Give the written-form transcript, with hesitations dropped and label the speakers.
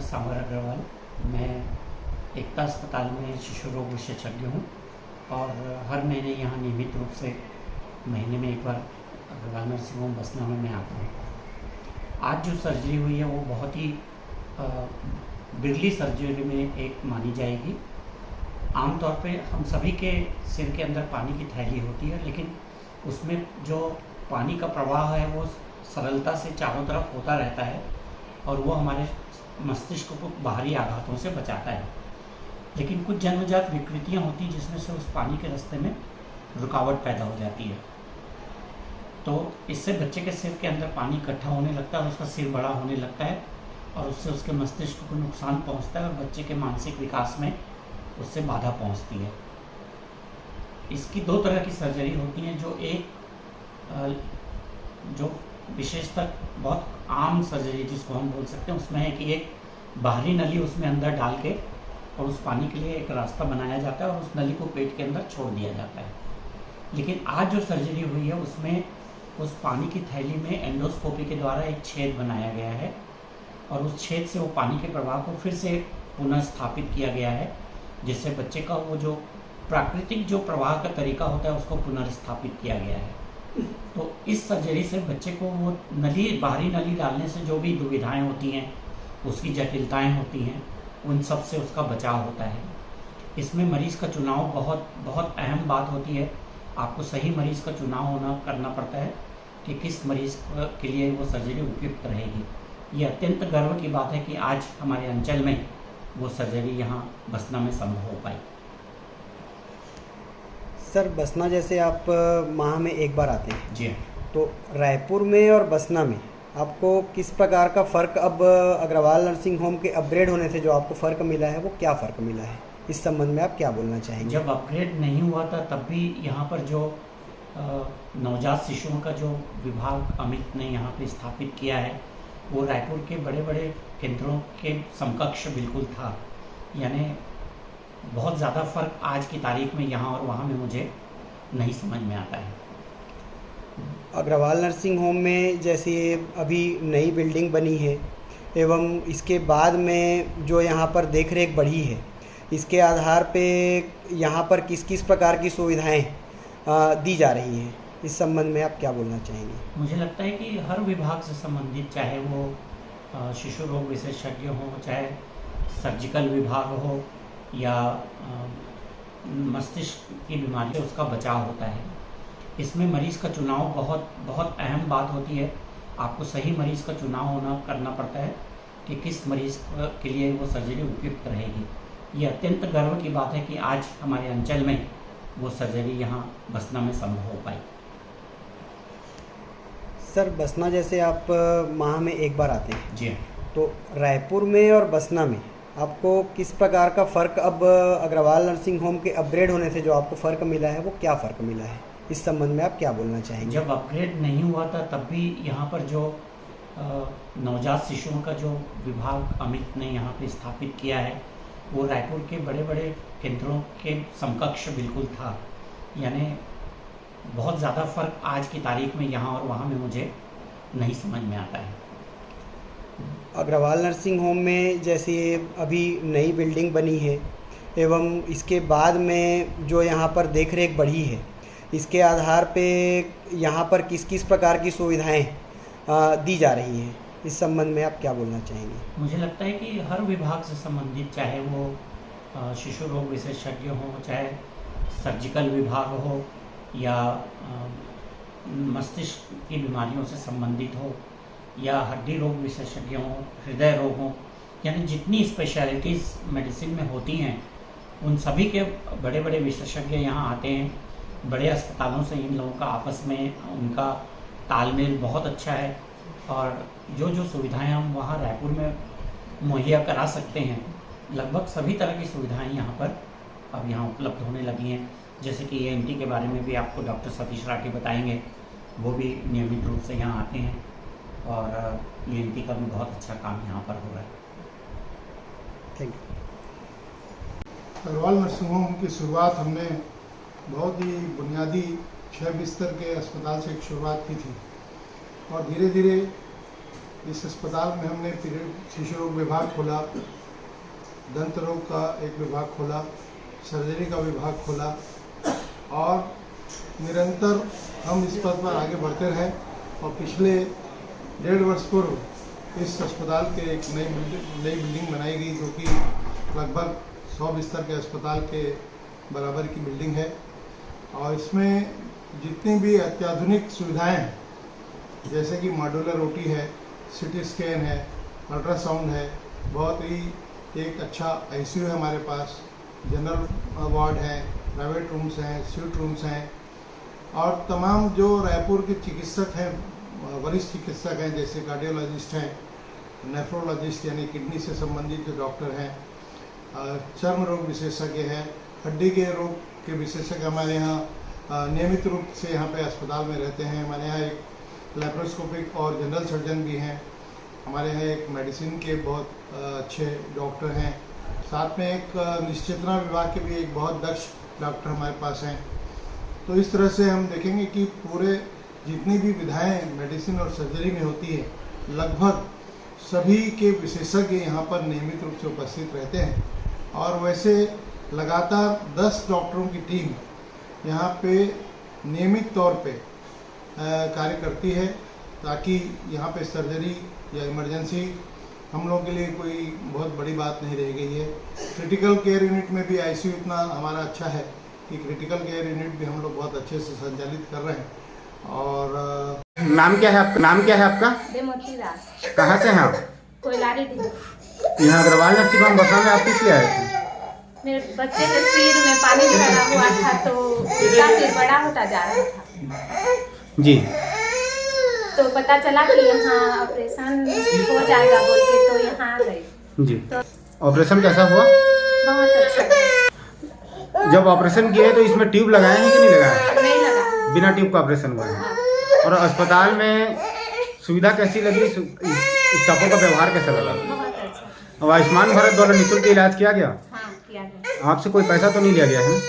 Speaker 1: सांवर अग्रवाल। मैं एकता अस्पताल में शिशु रोग विशेषज्ञ हूँ और हर महीने यहाँ नियमित रूप से महीने में एक बार अग्रवाल नर्सिंग होम बसना में मैं आता हूँ। आज जो सर्जरी हुई है वो बहुत ही बिरली सर्जरी में एक मानी जाएगी। आमतौर पे हम सभी के सिर के अंदर पानी की थैली होती है, लेकिन उसमें जो पानी का प्रवाह है वो सरलता से चारों तरफ होता रहता है और वो हमारे मस्तिष्क को बाहरी आघातों से बचाता है। लेकिन कुछ जन्मजात विकृतियाँ होती हैं जिसमें से उस पानी के रास्ते में रुकावट पैदा हो जाती है, तो इससे बच्चे के सिर के अंदर पानी इकट्ठा होने लगता है, उसका सिर बड़ा होने लगता है और उससे उसके मस्तिष्क को नुकसान पहुंचता है और बच्चे के मानसिक विकास में उससे बाधा पहुंचती है। इसकी दो तरह की सर्जरी होती हैं। जो विशेषतः बहुत आम सर्जरी जिसको हम बोल सकते हैं उसमें है कि एक बाहरी नली उसमें अंदर डाल के और उस पानी के लिए एक रास्ता बनाया जाता है और उस नली को पेट के अंदर छोड़ दिया जाता है। लेकिन आज जो सर्जरी हुई है उसमें उस पानी की थैली में एंडोस्कोपी के द्वारा एक छेद बनाया गया है और उस छेद से वो पानी के प्रवाह को फिर से पुनः स्थापित किया गया है, जिससे बच्चे का वो जो प्राकृतिक जो प्रवाह का तरीका होता है उसको पुनर्स्थापित किया गया है। तो इस सर्जरी से बच्चे को वो बाहरी नली डालने से जो भी दुविधाएं होती हैं, उसकी जटिलताएं होती हैं, उन सब से उसका बचाव होता है। इसमें मरीज़ का चुनाव बहुत अहम बात होती है। आपको सही मरीज़ का चुनाव करना पड़ता है कि किस मरीज़ के लिए वो सर्जरी उपयुक्त रहेगी। ये अत्यंत गर्व की बात है कि आज हमारे अंचल में वो सर्जरी यहाँ बसना में संभव हो पाई।
Speaker 2: सर, बसना जैसे आप माह में एक बार आते हैं
Speaker 1: जी,
Speaker 2: तो रायपुर में और बसना में आपको किस प्रकार का फ़र्क, अब अग्रवाल नर्सिंग होम के अपग्रेड होने से जो आपको फ़र्क मिला है वो क्या फ़र्क मिला है, इस संबंध में आप क्या बोलना चाहेंगे?
Speaker 1: जब अपग्रेड नहीं हुआ था तब भी यहाँ पर जो नवजात शिशुओं का जो विभाग अमित ने यहाँ पे स्थापित किया है वो रायपुर के बड़े बड़े केंद्रों के समकक्ष बिल्कुल था। यानी बहुत ज़्यादा फ़र्क आज की तारीख में यहाँ और वहाँ में मुझे नहीं समझ में आता है।
Speaker 2: अग्रवाल नर्सिंग होम में जैसे अभी नई बिल्डिंग बनी है एवं इसके बाद में जो यहाँ पर देखरेख बढ़ी है, इसके आधार पे यहाँ पर किस किस प्रकार की सुविधाएं दी जा रही हैं, इस संबंध में आप क्या बोलना चाहेंगे?
Speaker 1: मुझे लगता है कि हर विभाग से संबंधित, चाहे वो शिशु रोग विशेषज्ञ हो, चाहे सर्जिकल विभाग हो या मस्तिष्क की बीमारी से उसका बचाव होता है। इसमें मरीज़ का चुनाव बहुत अहम बात होती है। आपको सही मरीज़ का चुनाव करना पड़ता है कि किस मरीज़ के लिए वो सर्जरी उपयुक्त रहेगी। ये अत्यंत गर्व की बात है कि आज हमारे अंचल में वो सर्जरी यहाँ बसना में संभव हो पाई।
Speaker 2: सर, बसना जैसे आप माह में एक बार आते हैं
Speaker 1: जी,
Speaker 2: तो रायपुर में और बसना में आपको किस प्रकार का फ़र्क, अब अग्रवाल नर्सिंग होम के अपग्रेड होने से जो आपको फ़र्क मिला है वो क्या फ़र्क मिला है, इस संबंध में आप क्या बोलना चाहेंगे?
Speaker 1: जब अपग्रेड नहीं हुआ था तब भी यहाँ पर जो नवजात शिशुओं का जो विभाग अमित ने यहाँ पे स्थापित किया है वो रायपुर के बड़े बड़े केंद्रों के समकक्ष बिल्कुल था। यानी बहुत ज़्यादा फ़र्क आज की तारीख में यहाँ और वहाँ में मुझे नहीं समझ में आता है।
Speaker 2: अग्रवाल नर्सिंग होम में जैसे अभी नई बिल्डिंग बनी है एवं इसके बाद में जो यहाँ पर देखरेख बढ़ी है, इसके आधार पे यहाँ पर किस किस प्रकार की सुविधाएं दी जा रही हैं, इस संबंध में आप क्या बोलना चाहेंगे?
Speaker 1: मुझे लगता है कि हर विभाग से संबंधित, चाहे वो शिशु रोग विशेषज्ञ हो, चाहे सर्जिकल विभाग हो या मस्तिष्क की बीमारियों से संबंधित हो या हड्डी रोग विशेषज्ञ हों, हृदय रोग हों, यानी जितनी स्पेशलिटीज़ मेडिसिन में होती हैं उन सभी के बड़े बड़े विशेषज्ञ यहाँ आते हैं। बड़े अस्पतालों से इन लोगों का आपस में उनका तालमेल बहुत अच्छा है और जो जो सुविधाएं हम वहाँ रायपुर में मुहैया करा सकते हैं, लगभग सभी तरह की सुविधाएं यहाँ पर अब यहाँ उपलब्ध होने लगी हैं। जैसे कि ENT के बारे में भी आपको डॉक्टर सतीश राठी बताएंगे, वो भी नियमित रूप से यहाँ आते हैं और ENT का भी बहुत अच्छा काम यहाँ पर हो रहा है।
Speaker 2: Thank you.
Speaker 3: Agarwal nursing home की शुरुआत हमने बहुत ही बुनियादी 6 बिस्तर के अस्पताल से एक शुरुआत की थी और धीरे धीरे इस अस्पताल में हमने शिशु रोग विभाग खोला, दंत रोग का एक विभाग खोला, सर्जरी का विभाग खोला और निरंतर हम इस पद पर आगे बढ़ते रहे। और पिछले 1.5 वर्ष पूर्व इस अस्पताल के एक नई बिल्डिंग बनाई गई, जो कि लगभग 100 बिस्तर के अस्पताल के बराबर की बिल्डिंग है। और इसमें जितनी भी अत्याधुनिक सुविधाएं हैं, जैसे कि मॉड्यूलर ओटी है, सिटी स्कैन है, अल्ट्रासाउंड है, बहुत ही एक अच्छा आईसीयू है हमारे पास, जनरल वार्ड है, प्राइवेट रूम्स हैं, स्वीट रूम्स हैं और तमाम जो रायपुर के चिकित्सक हैं, वरिष्ठ चिकित्सक हैं, जैसे कार्डियोलॉजिस्ट हैं, नेफ्रोलॉजिस्ट यानी किडनी से संबंधित जो डॉक्टर हैं, चर्म रोग विशेषज्ञ हैं, हड्डी के रोग के विशेषज्ञ हमारे यहाँ नियमित रूप से यहाँ पे अस्पताल में रहते हैं। हमारे यहाँ एक लैप्रोस्कोपिक और जनरल सर्जन भी हैं। हमारे यहाँ एक मेडिसिन के बहुत अच्छे डॉक्टर हैं। साथ में एक निश्चेतना विभाग के भी एक बहुत दक्ष डॉक्टर हमारे पास हैं। तो इस तरह से हम देखेंगे कि पूरे जितनी भी विधाएं मेडिसिन और सर्जरी में होती है, लगभग सभी के विशेषज्ञ यहाँ पर नियमित रूप से उपस्थित रहते हैं। और वैसे लगातार 10 डॉक्टरों की टीम यहाँ पे नियमित तौर पे कार्य करती है, ताकि यहाँ पे सर्जरी या इमरजेंसी हम लोगों के लिए कोई बहुत बड़ी बात नहीं रह गई है। क्रिटिकल केयर यूनिट में भी आईसीयू इतना हमारा अच्छा है कि क्रिटिकल केयर यूनिट भी हम लोग बहुत अच्छे से संचालित कर रहे हैं। और
Speaker 4: नाम क्या है आपका? नाम क्या है आपका?
Speaker 5: देमती दास।
Speaker 4: कहाँ से हैं आप?
Speaker 5: कोयलारी ढूंढ।
Speaker 4: यहाँ अग्रवाल नर्सिंग होम बसा में आप किस लिए आए थे?
Speaker 5: मेरे बच्चे के सिर में पानी भरा हुआ था, तो उसका सिर बड़ा होता जा रहा था
Speaker 4: जी।
Speaker 5: तो पता चला कि यहाँ ऑपरेशन हो जाएगा बोल के, तो यहाँ आ गई
Speaker 4: जी।
Speaker 5: तो
Speaker 4: ऑपरेशन कैसा हुआ?
Speaker 5: बहुत अच्छा।
Speaker 4: जब ऑपरेशन किए तो इसमें ट्यूब लगाए हैं कि नहीं लगाए?
Speaker 5: नहीं लगा,
Speaker 4: बिना ट्यूब का ऑपरेशन हुआ है। और अस्पताल में सुविधा कैसी लगी? स्टाफों का व्यवहार कैसा लगा?
Speaker 5: बहुत अच्छा।
Speaker 4: और आयुष्मान भारत द्वारा निःशुल्क इलाज किया गया?
Speaker 5: हाँ, किया गया।
Speaker 4: आपसे कोई पैसा तो नहीं लिया गया है?